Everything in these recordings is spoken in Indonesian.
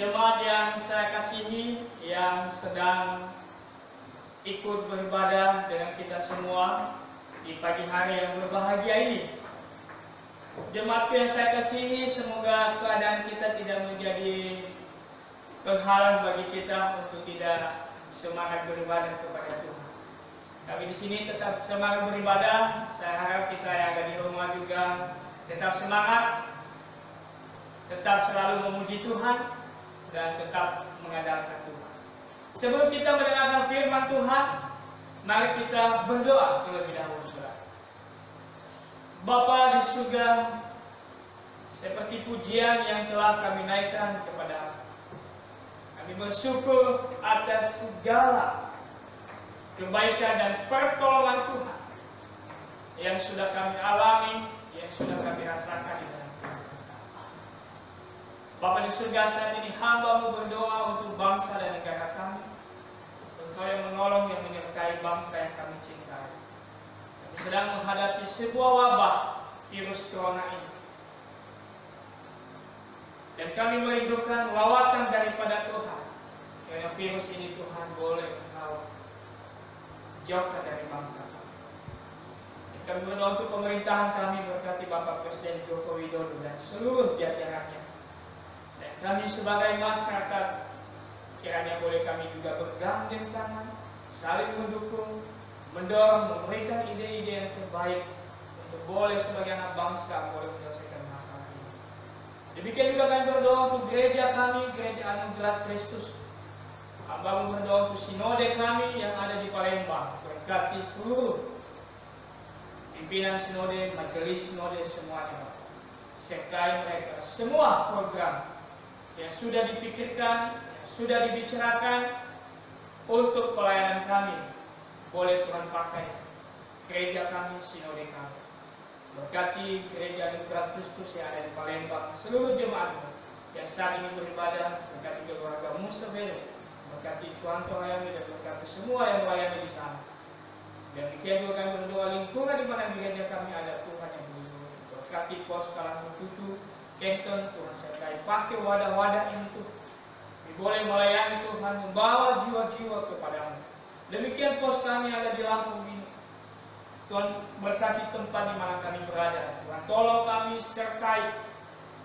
Jemaat yang saya kasihi, yang sedang ikut beribadah dengan kita semua di pagi hari yang berbahagia ini. Jemaat yang saya kasihi, semoga keadaan kita tidak menjadi penghalang bagi kita untuk tidak semangat beribadah kepada Tuhan. Kami di sini tetap semangat beribadah. Saya harap kita yang ada di rumah juga tetap semangat, tetap selalu memuji Tuhan, dan tetap mengandalkan Tuhan. Sebelum kita mendengarkan firman Tuhan, mari kita berdoa terlebih dahulu. Bapa di surga, seperti pujian yang telah kami naikkan kepada kami bersyukur atas segala kebaikan dan pertolongan Tuhan yang sudah kami alami, yang sudah kami rasakan di dalam hidup. Bapa di surga, saat ini hamba-Mu berdoa untuk bangsa dan negara kami. Engkau yang menolong, yang menyertai bangsa yang kami cintai. Kami sedang menghadapi sebuah wabah virus corona ini. Dan kami merindukan lawatan daripada Tuhan. Karena virus ini Tuhan boleh Engkau jauhkan dari bangsa kami. Dan kami berdoa untuk pemerintahan kami, berkati Bapak Presiden Joko Widodo dan seluruh jajarannya. Dan kami sebagai masyarakat, kiranya boleh kami juga bergandeng tangan, saling mendukung, mendorong, memberikan ide-ide yang terbaik untuk boleh sebagai anak bangsa boleh menyelesaikan masalah ini. Demikian juga kami berdoa untuk gereja kami, Gereja Anugerah Kristus. Hamba berdoa untuk sinode kami yang ada di Palembang, berkati seluruh pimpinan sinode, majelis sinode semuanya, sertai mereka semua program yang sudah dipikirkan, yang sudah dibicarakan untuk pelayanan kami, boleh Tuhan pakai gereja kami, sinode kami. Berkati Gereja Anugerah Kristus yang ada di Palembang, seluruh jemaat yang saat ini beribadah, berkati keluarga Musa Bele, berkati Cuanto Hayami, dan berkati semua yang melayani di sana. Dan demikian juga kami berdoa lingkungan di mana gereja kami ada, Tuhan yang melindungi. Berkati pos Kalang Tutu, Kenton, Tuhan sertai pakai wadah-wadah ini Tuhan. Boleh melayani Tuhan, membawa jiwa-jiwa kepadamu. Demikian pos kami ada di Lampung ini. Tuhan berkati tempat di mana kami berada. Tuhan tolong kami, sertai.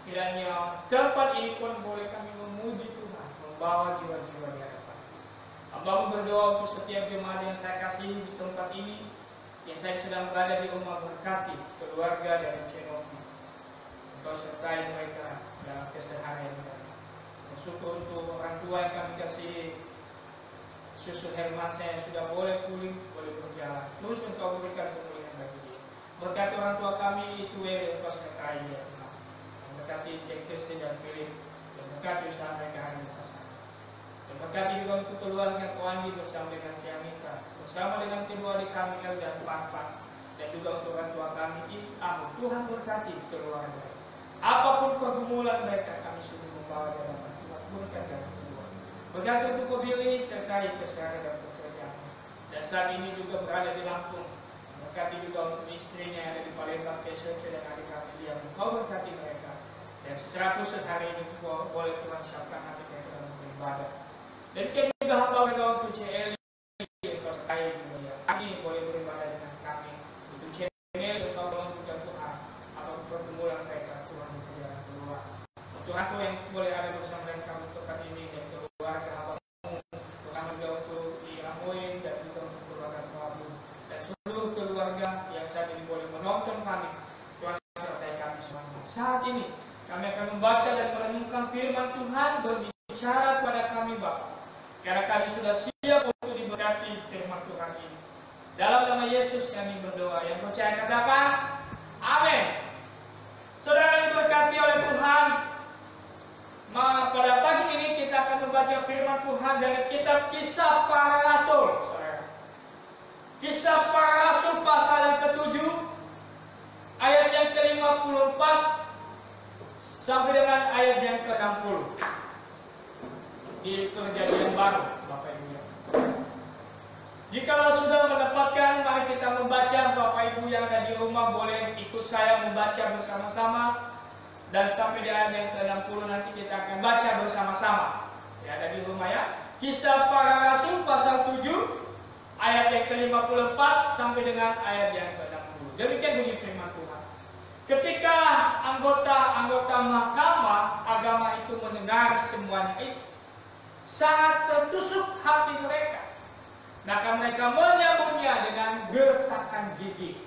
Kiranya tempat ini pun boleh kami memuji Tuhan, membawa jiwa-jiwa di hadapan. Hamba-Mu berdoa untuk setiap jemaat yang saya kasihi di tempat ini, yang saya sedang berada di rumah, berkati keluarga dari Cenovi. Engkau sertai mereka dalam keseharian mereka. Bersyukur untuk orang tua yang kami kasihi, Susu Herman saya sudah boleh pulih, boleh berjalan. Terus Engkau berikan pemulihan bagi dia. Berkati orang tua kami itu Engkau sertai dia. Berkati Jack Kristen dan Philip, dan berkati usaha mereka hari ini. Dan berkati juga untuk keluarga Koandi bersama dengan Ciamika, bersama dengan kedua adik kami dan Papa, dan juga untuk orang tua kami Tuhan berkati keluarga. Apapun pergumulan mereka, kami sudah membawa dalam Tuhan berikan dalam kedua. Berkati untuk Kobili sertai keseharian dan pekerjaan. Dan saat ini juga berada di Lampung. Berkati juga untuk istrinya yang ada di Palembang, Kesoke dan adik kami yang Engkau berkati mereka. Dan secara khusus hari ini boleh Tuhan siapkan hati mereka dalam beribadah. Dan kita juga hamba berdoa untuk CL Engkau sertai dunia. Kami boleh beribadah dengan kami. Untuk CL Engkau tolong juga Tuhan. Apapun pergumulan mereka, Tuhan berjalan keluar. Untuk aku yang boleh ada bersama dengan kami untuk kali ini dan keluarga hamba-Mu, terutama juga untuk Iramoin dan juga untuk keluarga Tuhan dan seluruh keluarga yang saat ini boleh menonton kami. Tuhan sertai kami semua. Saat ini kami akan membaca dan merenungkan firman Tuhan, berbicara kepada kami Bapa. Karena kami sudah siap untuk diberkati firman Tuhan ini. Dalam nama Yesus kami berdoa. Yang percaya katakan amin. Saudara diberkati oleh Tuhan. Pada pagi ini kita akan membaca firman Tuhan dari kitab Kisah Para Rasul. Kisah Para Rasul pasal yang ke-7 ayat yang ke-54 sampai dengan ayat yang ke-60 di Perjanjian Baru, Bapak Ibu. Jikalau sudah mendapatkan, mari kita membaca. Bapak Ibu yang ada di rumah boleh ikut saya membaca bersama-sama dan sampai di ayat yang ke-60 nanti kita akan baca bersama-sama. Ya, ada di rumah ya. Kisah Para Rasul pasal 7 ayat yang ke-54 sampai dengan ayat yang ke-60. Demikian bunyi firman Tuhan. Ketika anggota-anggota mahkamah agama itu mendengar semuanya itu, sangat tertusuk hati mereka. Maka mereka menyambutnya dengan gertakan gigi.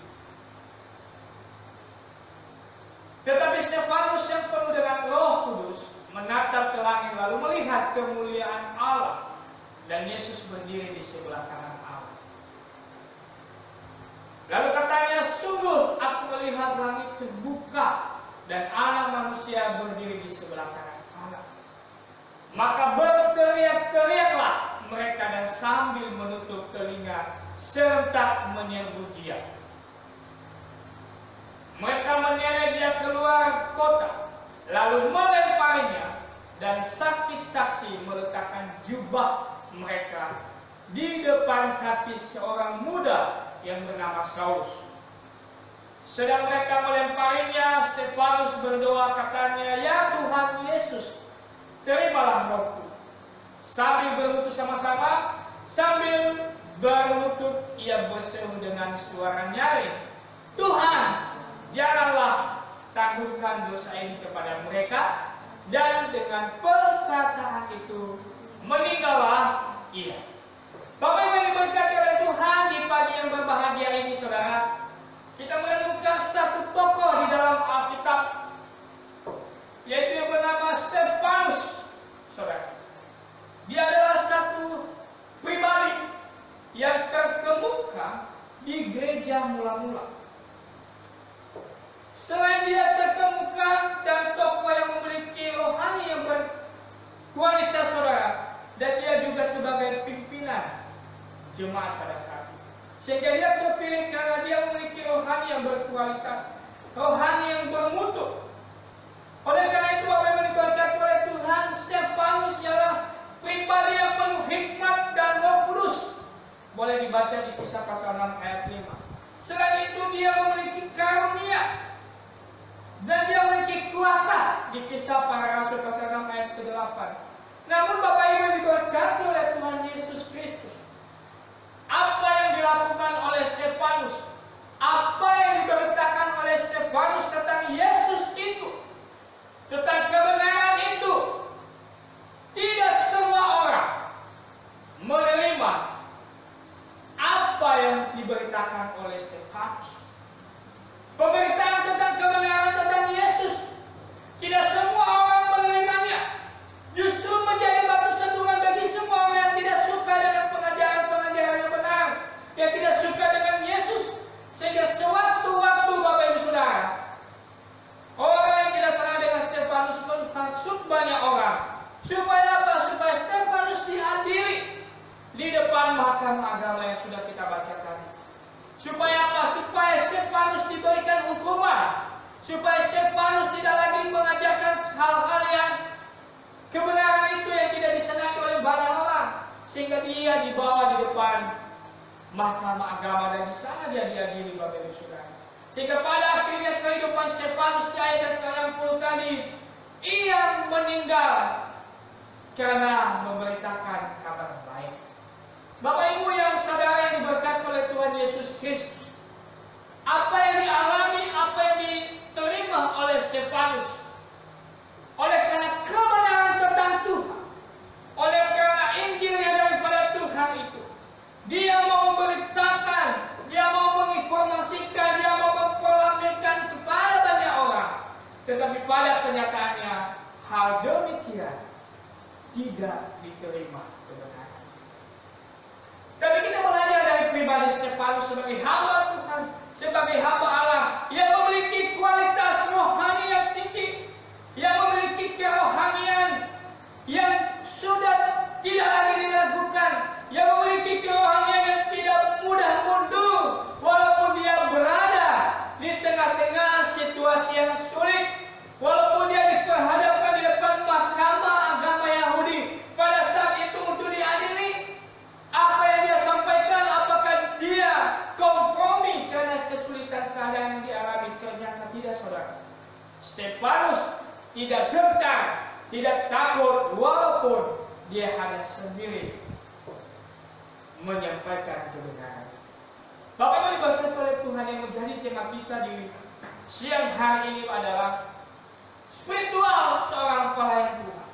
Tetapi Stefanus yang penuh dengan Roh Kudus menatap ke langit lalu melihat kemuliaan Allah dan Yesus berdiri di sebelah kanan Allah. Lalu katanya, sungguh aku melihat langit terbuka dan Anak Manusia berdiri di sebelah kanan Allah. Maka berteriak-teriaklah mereka dan sambil menutup telinga serentak menyerbu Dia. Mereka menyeret Dia keluar kota, lalu melemparinya, dan saksi-saksi meletakkan jubah mereka di depan kaki seorang muda yang bernama Saulus. Sedang mereka melemparinya, Stefanus berdoa, katanya, "Ya Tuhan Yesus, terimalah rohku." Sambil berlutut sama-sama, sambil berlutut ia berseru dengan suara nyaring, "Tuhan, janganlah tangguhkan dosa ini kepada mereka." Dan dengan perkataan itu meninggallah ia. Bapak Ibu yang diberkati oleh Tuhan, di pagi yang berbahagia ini saudara, kita menemukan satu tokoh di dalam Alkitab, yaitu yang bernama Stefanus, saudara. Dia adalah satu pribadi yang terkemuka di gereja mula-mula. Selain dia terkemuka dan tokoh yang memiliki rohani yang berkualitas saudara, dan dia juga sebagai pimpinan jemaat pada saat itu. Sehingga dia terpilih karena dia memiliki rohani yang berkualitas, rohani yang bermutu. Oleh karena itu Bapak Ibu diberkati oleh Tuhan, Stefanus ialah pribadi yang penuh hikmat dan Roh Kudus. Boleh dibaca di Kisah pasal 6 ayat 5. Selain itu dia memiliki karunia dan dia memiliki kuasa di Kisah Para Rasul pasal 6 ayat ke-8. Namun Bapak Ibu diberkati oleh Tuhan Yesus Kristus, apa yang dilakukan oleh Stefanus, apa yang diberitakan oleh Stefanus tentang Yesus itu, tentang kebenaran itu, tidak semua orang menerima apa yang diberitakan oleh Stefanus. Pemberitaan tentang kebenaran tentang Yesus, tidak semua orang menerimanya. Justru menjadi batu sandungan bagi semua orang yang tidak suka dengan pengajaran-pengajaran yang benar, yang tidak suka dengan Yesus. Sehingga sewaktu-waktu Bapak Ibu Saudara, orang yang tidak senang dengan Stefanus menghasut banyak orang. Supaya apa? Supaya Stefanus diadili di depan mahkamah agama yang sudah kita baca tadi. Supaya apa? Supaya Stefanus diberikan hukuman. Supaya Stefanus tidak lagi mengajarkan hal-hal yang kebenaran itu yang tidak disenangi oleh banyak orang. Sehingga dia dibawa di depan mahkamah agama dan di sana dia diadili Bapak Ibu Saudara. Sehingga pada akhirnya kehidupan Stefanus di ayat ke-60 tadi, ia meninggal karena memberitakan kabar baik. Bapak Ibu yang saudara yang diberkati oleh Tuhan Yesus Kristus, apa yang dialami, apa yang diterima oleh Stefanus, oleh karena kebenaran tentang Tuhan, oleh karena Injil yang daripada Tuhan itu, dia mau memberitakan, dia mau menginformasikan, dia mau memproklamirkan kepada banyak orang. Tetapi pada kenyataannya hal demikian tidak diterima kebenaran. Tapi kita belajar dari pribadi Stefanus sebagai hamba Tuhan, sebagai hamba Allah yang memiliki kualitas rohani yang tinggi, yang memiliki kerohanian yang sudah tidak lagi diragukan, yang memiliki kerohanian yang tidak mudah mundur walaupun dia berada di tengah-tengah situasi yang sulit, walaupun dia diperhadapkan di depan mahkamah agama Yahudi pada saat itu untuk diadili. Apa yang dia sampaikan, apakah dia kompromi karena kesulitan keadaan tidak gentar, tidak takut, walaupun dia hanya sendiri menyampaikan kebenaran. Bapak Ibu diberkati oleh Tuhan, yang menjadi tema kita di siang hari ini adalah spiritual seorang pelayan Tuhan.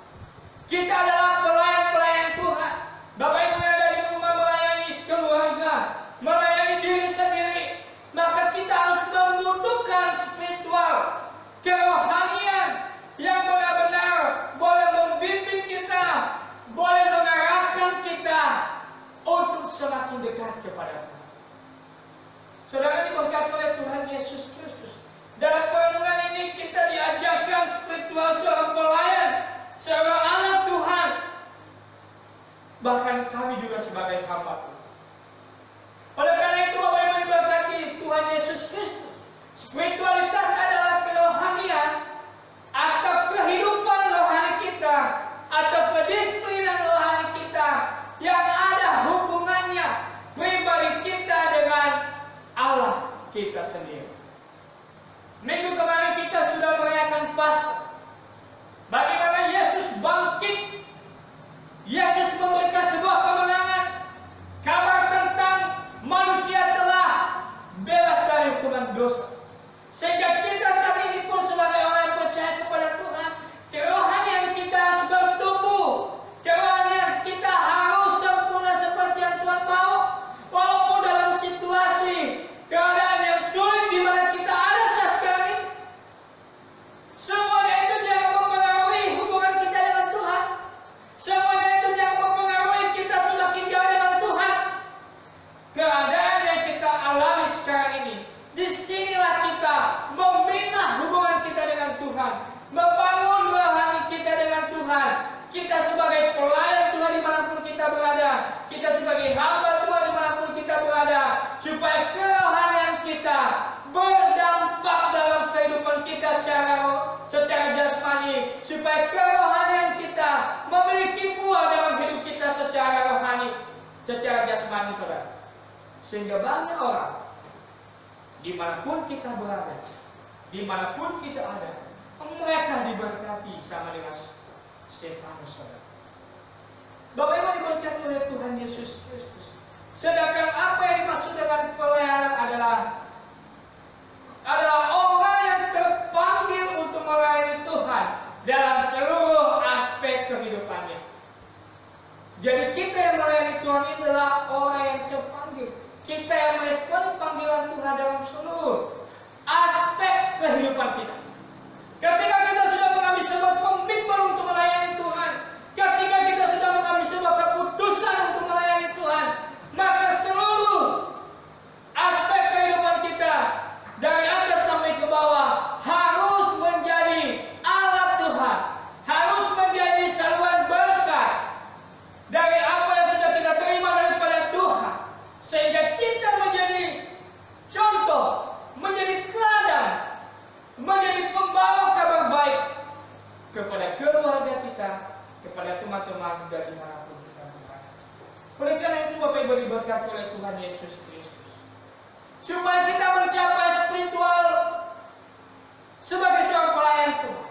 Kita adalah pelayan-pelayan Tuhan. Bapak Ibu yang ada di rumah melayani keluarga, melayani diri sendiri, maka kita harus membutuhkan spiritual, kerohanian yang benar-benar boleh membimbing kita, boleh mengarahkan kita untuk semakin dekat kepada Tuhan. Saudara diberkati oleh Tuhan Yesus Kristus. Dalam perenungan ini kita diajarkan spiritual seorang pelayan, seorang anak Tuhan. Bahkan kami juga sebagai hamba Tuhan. Oleh karena itu Bapak Ibu diberkati Tuhan Yesus Kristus. Spiritualitas adalah kerohanian atau kehidupan rohani kita, atau kedisiplinan rohani kita yang ada hubungannya pribadi kita dengan Allah kita sendiri. Minggu kemarin kita sudah merayakan Paskah. Bagaimana Yesus bangkit, Yesus memberikan sebuah kemenangan, kabar tentang manusia telah bebas dari hukuman dosa. Sehingga kita saat ini pun sebagai orang yang percaya kepada Tuhan, kerohanian kita harus bertumbuh, kerohanian kita harus sempurna seperti yang Tuhan mau, walaupun dalam situasi keadaan yang sulit di mana kita ada saat sekarang ini. Semuanya itu jangan mempengaruhi hubungan kita dengan Tuhan. Semuanya itu jangan mempengaruhi kita semakin jauh dengan Tuhan. Keadaan yang kita alami sekarang ini, disinilah kita membina hubungan kita dengan Tuhan, membangun rohani kita dengan Tuhan. Kita sebagai pelayan Tuhan dimanapun kita berada, kita sebagai hamba Tuhan dimanapun kita berada, supaya kerohanian kita berdampak dalam kehidupan kita secara jasmani, supaya kerohanian kita memiliki buah dalam hidup kita secara rohani, secara jasmani, saudara. Sehingga banyak orang dimanapun kita berada, dimanapun kita ada, mereka diberkati sama dengan Stefanus, saudara. Bapak Ibu diberkati oleh Tuhan Yesus Kristus. Sedangkan apa yang dimaksud dengan pelayanan adalah orang yang terpanggil untuk melayani Tuhan dalam seluruh aspek kehidupannya. Jadi kita yang melayani Tuhan ini adalah orang yang terpanggil. Kita yang merespon panggilan Tuhan dalam seluruh aspek kehidupan kita. Ketika kita sudah mengambil sebuah komitmen untuk melayani Tuhan, ketika kita sudah mengambil sebuah keputusan untuk melayani Tuhan, maka seluruh aspek kehidupan kita dari atas sampai ke bawah harus menjadi alat Tuhan, harus menjadi saluran berkat dari apa yang sudah kita terima daripada Tuhan, sehingga kita menjadi contoh, menjadi teladan, menjadi pembawa kabar baik kepada keluarga kita, kepada teman-teman dari dimanapun kita berada. Oleh karena itu Bapak Ibu diberkati oleh Tuhan Yesus Kristus, supaya kita mencapai spiritual sebagai seorang pelayan Tuhan,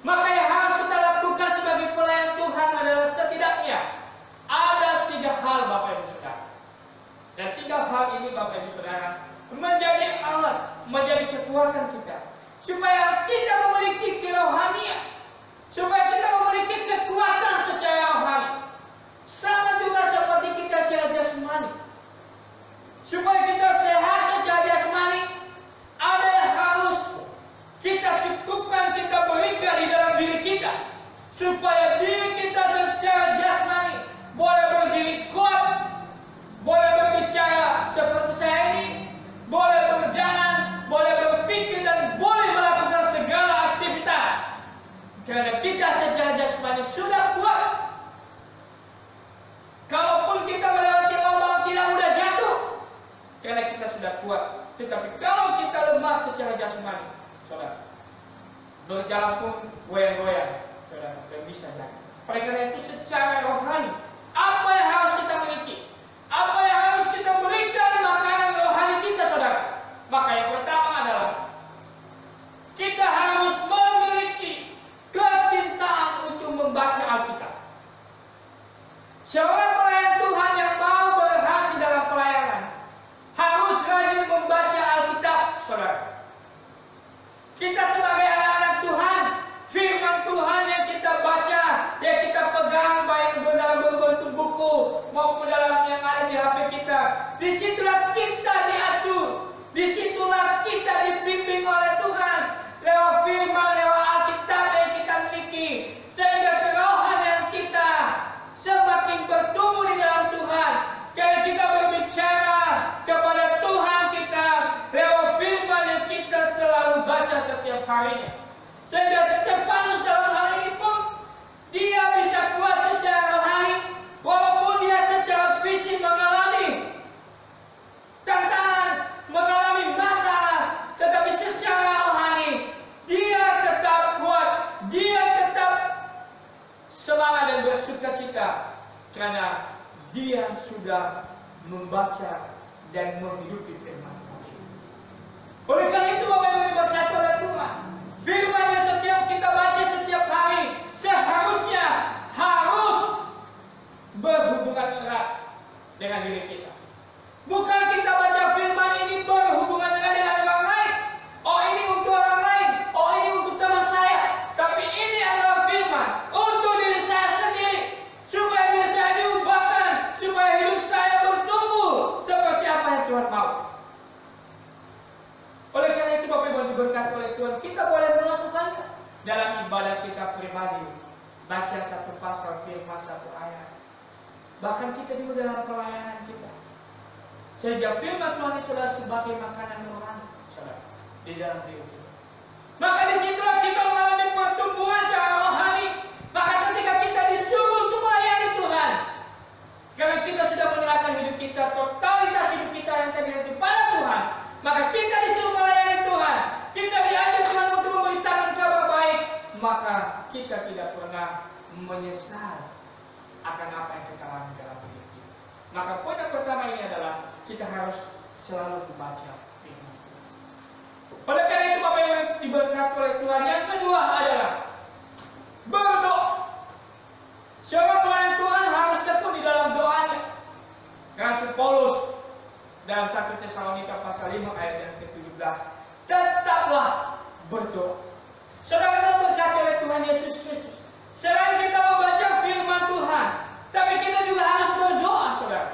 maka yang harus kita lakukan sebagai pelayan Tuhan adalah setidaknya ada 3 hal, Bapak Ibu Saudara. Dan 3 hal ini, Bapak Ibu Saudara, menjadi alat, menjadi kekuatan kita, supaya kita memiliki kerohanian, supaya kita memiliki kekuatan secara rohani. Sama juga seperti kita secara jasmani. Supaya kita sehat secara jasmani, ada yang harus kita cukupkan, kita berikan di dalam diri kita, supaya diri kita secara jasmani boleh berdiri kuat, boleh berbicara seperti saya ini, boleh berjalan, boleh berpikir, dan boleh melakukan segala aktivitas. Karena kita secara jasmani sudah kuat. Kalaupun kita melewati lubang tidak mudah jatuh, karena kita sudah kuat. Tetapi kalau kita lemah secara jasmani, saudara, berjalan pun goyang-goyang, saudara, tidak bisa jatuh. Oleh karena itu secara rohani, apa yang harus kita miliki? Apa yang harus kita berikan makanan rohani kita, saudara? Maka yang pertama adalah kita harus memiliki Seorang pelayan Tuhan yang mau berhasil dalam pelayanan harus rajin membaca Alkitab, saudara. Kita sebagai anak-anak Tuhan, firman Tuhan yang kita baca, yang kita pegang, baik dalam berbentuk buku maupun dalam yang ada di HP kita, disitulah kita diatur, disitulah kita dibimbing oleh Tuhan lewat firman, lewat Alkitab yang kita miliki, sehingga kerohanian kita semakin bertumbuh di dalam Tuhan. Karena kita berbicara kepada Tuhan kita lewat firman yang kita selalu baca setiap harinya. Sehingga Stefanus dalam hal ini pun dia bisa kuat secara rohani, walaupun dia secara fisik mengalami tantangan, mengalami masalah, tetapi secara rohani dia tetap kuat, dia tetap semangat dan bersukacita karena dia sudah membaca dan menghidupi firman Tuhan. Oleh karena itu Bapak Ibu diberkati oleh Tuhan, firman yang setiap kita baca setiap hari seharusnya harus berhubungan erat dengan diri kita. Bukan kita baca firman ini berhubungan erat dengan orang lain. Oh, ini untuk orang lain. Oh, ini untuk teman saya. Tapi ini adalah firman untuk diri saya sendiri, supaya diri saya diubahkan, supaya hidup saya bertumbuh seperti apa yang Tuhan mau. Oleh karena itu Bapak Ibu diberkati oleh Tuhan, kita boleh melakukannya dalam ibadah kita pribadi. Baca satu pasal firman, satu ayat. Bahkan kita juga dalam pelayanan kita, sehingga firman Tuhan itulah sebagai makanan rohani, saudara, di dalam diri kita. Maka disitulah kita mengalami pertumbuhan secara rohani. Maka ketika kita disuruh untuk melayani Tuhan, karena kita sudah menyerahkan hidup kita, totalitas hidup kita yang terhadap kepada Tuhan, maka kita disuruh melayani Tuhan. Kita diajak Tuhan untuk memberitakan kabar baik, maka kita tidak pernah menyesal akan apa yang kita alami dalam hidup kita. Maka poin yang pertama ini adalah kita harus selalu membaca firman Tuhan. Oleh karena itu Bapak Ibu diberkati oleh Tuhan, yang kedua adalah berdoa. Seorang pelayan Tuhan harus tekun di dalam doanya. Rasul Paulus dalam 1 Tesalonika pasal 5 ayat yang ke-17, tetaplah berdoa. Saudara kita berkati oleh Tuhan Yesus Kristus. Selain kita membaca firman Tuhan, tapi kita juga harus berdoa, saudara.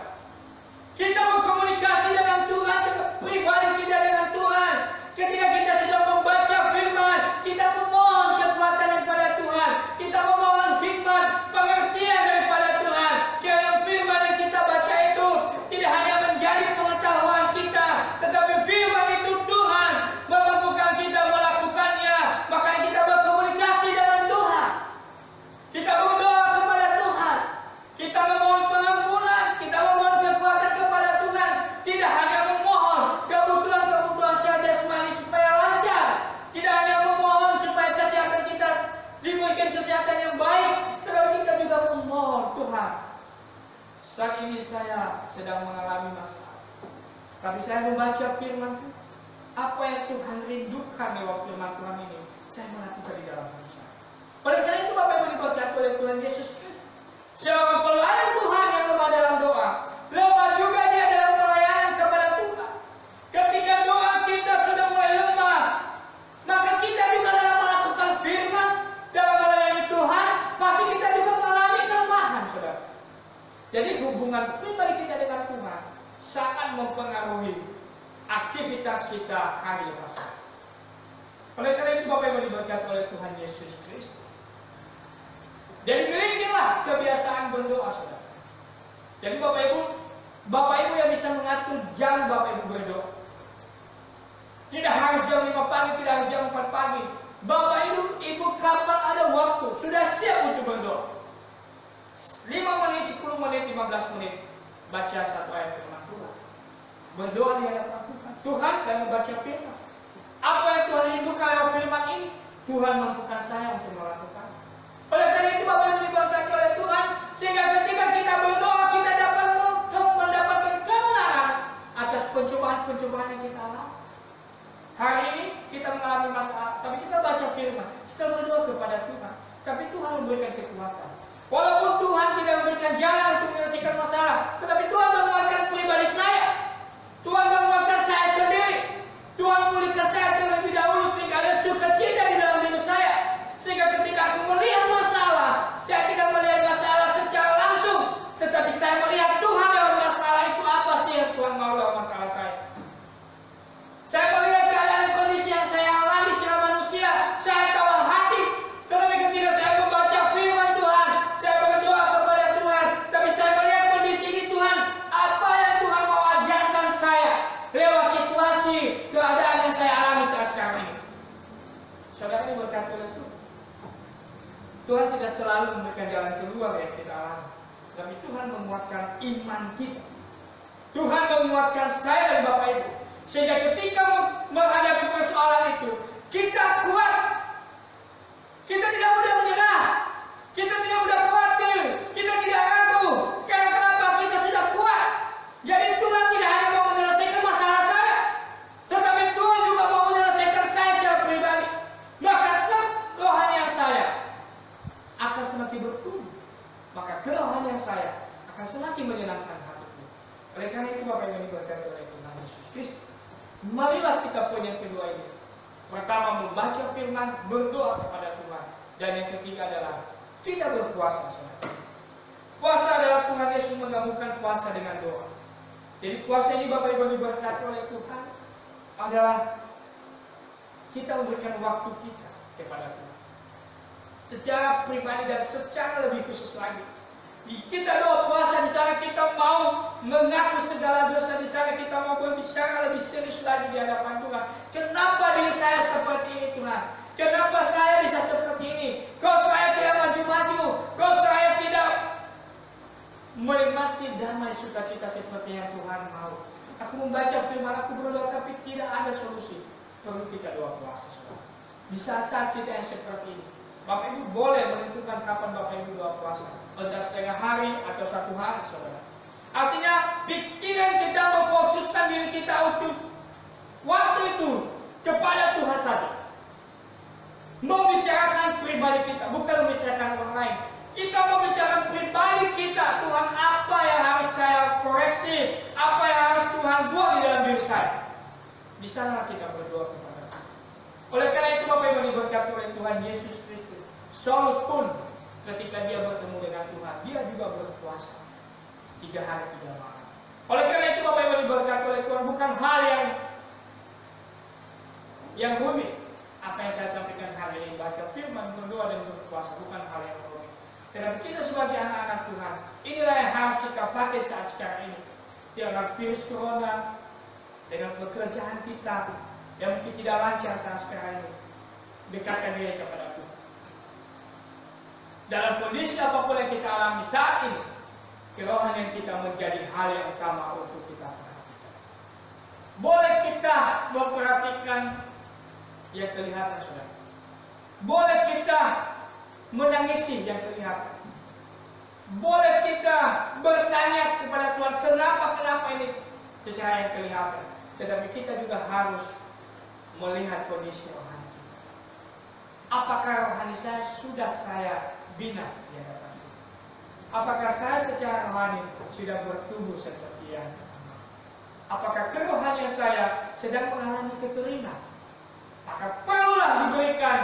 Kita berkomunikasi dengan Tuhan, pribadi kita dengan Tuhan. Ketika kita sudah membaca firman, kita memohon kekuatan daripada Tuhan, kita memohon hikmat, pengertian daripada Tuhan. Karena firman yang kita baca itu tidak hanya menjadi pengetahuan kita, tetapi firman itu Tuhan memampukan kita melakukannya. Makanya kita berkomunikasi dengan Tuhan, kita berdoa kepada Tuhan, kita memohon pengampunan, kita memohon kekuatan kepada Tuhan. Tidak hanya memohon kebutuhan-kebutuhan secara jasmani supaya lancar, tidak hanya memohon supaya kesehatan kita diberikan kesehatan yang baik, tetapi kita juga memohon, Tuhan, saat ini saya sedang mengalami masalah, tapi saya membaca firman Tuhan, apa yang Tuhan rindukan lewat firman Tuhan ini, saya melakukan di dalam hidup saya. Oleh karena itu Bapak Ibu diberkati oleh Tuhan Yesus Kristus, seorang pelayan Tuhan yang lemah dalam doa, lemah juga dia dalam pelayanan kepada Tuhan. Ketika doa kita sudah mulai lemah, maka kita juga dalam melakukan firman, dalam melayani Tuhan, pasti kita juga mengalami kelemahan, saudara. Jadi hubungan pribadi kita dengan Tuhan sangat mempengaruhi aktivitas kita hari lepas hari. Oleh karena itu Bapak Ibu diberkati oleh Tuhan Yesus Kristus. Jadi milikilah kebiasaan berdoa, saudara. Jadi Bapak Ibu yang bisa mengatur jam Bapak Ibu berdoa. Tidak harus jam 5 pagi, tidak harus jam 4 pagi. Bapak Ibu kapan ada waktu, sudah siap untuk berdoa. 5 menit, 10 menit, 15 menit, baca satu ayat firman Tuhan. Berdoa di hadapan Tuhan. Tuhan dan membaca firman. Apa yang Tuhan rindukan lewat firman ini, Tuhan mampukan saya untuk melakukan. Oleh karena itu Bapak Ibu diberkati oleh Tuhan, sehingga ketika kita berdoa kita dapat mendapatkan kebenaran atas pencobaan-pencobaan yang kita alami. Hari ini kita mengalami masalah, tapi kita baca firman, kita berdoa kepada Tuhan, tapi Tuhan memberikan kekuatan. Walaupun Tuhan tidak memberikan jalan untuk Tuhan tidak selalu memberikan jalan keluar yang kita alami, tapi Tuhan menguatkan iman kita. Tuhan menguatkan saya dan Bapak Ibu, sehingga ketika menghadapi persoalan itu, kita kuat. Kita tidak mudah menyerah. Kita tidak mudah khawatir. Kita tidak ragu. Karena kenapa? Kita sudah kuat. Jadi Tuhan tidak hanya mau menyelesaikan masalah saya, tetapi Tuhan juga mau menyelesaikan saya secara pribadi. Maka kerohanian saya akan semakin bertumbuh. Maka kerohanian saya akan semakin menyenangkan hatiku. Oleh karena itu Bapak yang diberkati oleh Tuhan Yesus Kristus, marilah kita poin yang kedua ini. Pertama, membaca firman, berdoa kepada Tuhan. Dan yang ketiga adalah tidak berpuasa. Puasa adalah Tuhan Yesus menggabungkan puasa dengan doa. Jadi puasa ini Bapak Ibu diberkati oleh Tuhan adalah kita memberikan waktu kita kepada Tuhan secara pribadi dan secara lebih khusus lagi. Kita doa puasa di sana kita mau mengaku segala dosa, di sana kita mau berbicara lebih serius lagi di hadapan Tuhan. Kenapa diri saya seperti ini Tuhan? Kenapa saya bisa seperti ini? Kau saya tidak maju-maju, kau saya tidak menikmati damai sukacita seperti yang Tuhan mau. Aku membaca firman, aku berdoa, tapi tidak ada solusi. Perlu kita doa puasa. Di saat kita yang seperti ini, Bapak Ibu boleh menentukan kapan Bapak Ibu doa puasa, entah setengah hari atau 1 hari, saudara. Artinya pikiran kita memfokuskan diri kita untuk waktu itu kepada Tuhan saja. Membicarakan pribadi kita, bukan membicarakan orang lain. Kita membicarakan pribadi kita, Tuhan apa yang harus saya koreksi, apa yang harus Tuhan buat di dalam diri saya. Di sana kita berdoa kepada Tuhan. Oleh karena itu Bapak Ibu diberkati oleh Tuhan Yesus Kristus. Saulus pun ketika dia bertemu dengan Tuhan, dia juga berpuasa 3 hari 3 malam. Oleh karena itu Bapak Ibu diberkati oleh Tuhan, bukan hal yang rumit. Apa yang saya sampaikan hari ini, baca firman, berdoa dan berpuasa, bukan hal yang rumit. Tetapi kita sebagai anak-anak Tuhan, inilah yang harus kita pakai saat sekarang ini. Dengan virus corona, dengan pekerjaan kita yang mungkin tidak lancar saat sekarang ini, dekatkan diri kepada Tuhan. Dalam kondisi apapun yang kita alami saat ini, kerohanian kita menjadi hal yang utama untuk kita perhatikan. Boleh kita memperhatikan yang kelihatan, saudara. Boleh kita menangisi yang kelihatan. Boleh kita bertanya kepada Tuhan, kenapa ini secara yang kelihatan. Tetapi kita juga harus melihat kondisi rohani kita. Apakah rohani saya sudah saya bina di hadapan Tuhan? Apakah saya secara rohani sudah bertumbuh seperti yang pertama? Apakah kerohanian saya sedang mengalami kekeringan? Maka perlulah diberikan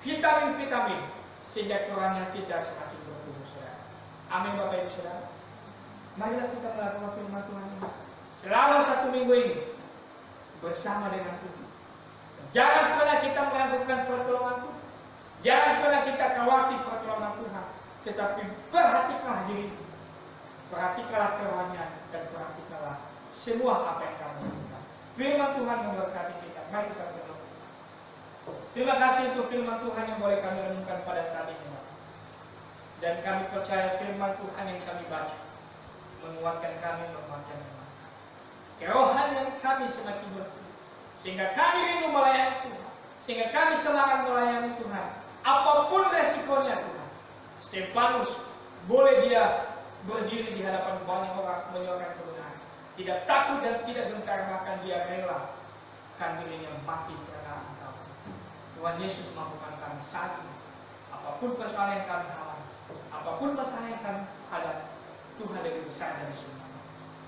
vitamin-vitamin sehingga kerohanian kita semakin bertumbuh, saudara. Amin Bapak Ibu Saudara. Marilah kita melakukan firman Tuhan ini selama 1 minggu ini bersama dengan Tuhan. Jangan pernah kita meragukan pertolongan Tuhan. Jangan pernah kita khawatir pertolongan Tuhan. Tetapi perhatikanlah diri, perhatikanlah kerohanian, dan perhatikanlah semua apa yang kamu lakukan. Firman Tuhan memberkati kita. Mari kita berdoa. Terima kasih untuk firman Tuhan yang boleh kami renungkan pada saat ini. Dan kami percaya firman Tuhan yang kami baca menguatkan kami, menguatkan kami. Kerohanian kami semakin bertumbuh, sehingga kami rindu melayani Tuhan, sehingga kami semangat melayani Tuhan. Apapun resikonya Tuhan, Stefanus boleh dia berdiri di hadapan banyak orang menyuarakan kebenaran, tidak takut dan tidak gentar, bahkan dia rela kan dirinya mati karena Engkau. Tuhan Yesus mampukan kami saat ini. Apapun persoalan yang kami alami, apapun masalah yang kami hadapi, Tuhan lebih besar dari semua.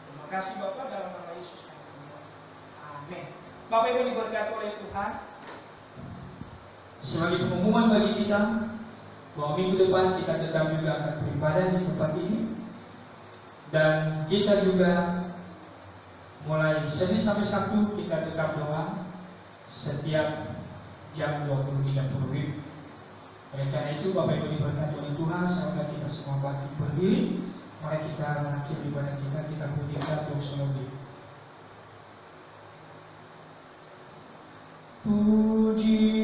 Terima kasih Bapak dalam nama Yesus. Amin. Bapak Ibu diberkati oleh Tuhan. Sebagai pengumuman bagi kita bahwa minggu depan kita tetap juga akan beribadah di tempat ini, dan kita juga mulai Senin sampai Sabtu kita tetap doa setiap jam 20.30 WIB. Oleh karena itu Bapak Ibu diberkati oleh Tuhan, saudara kita semua bangkit berdiri. Mari kita mengakhiri ibadah kita pujikan Tuhan selalu. Puji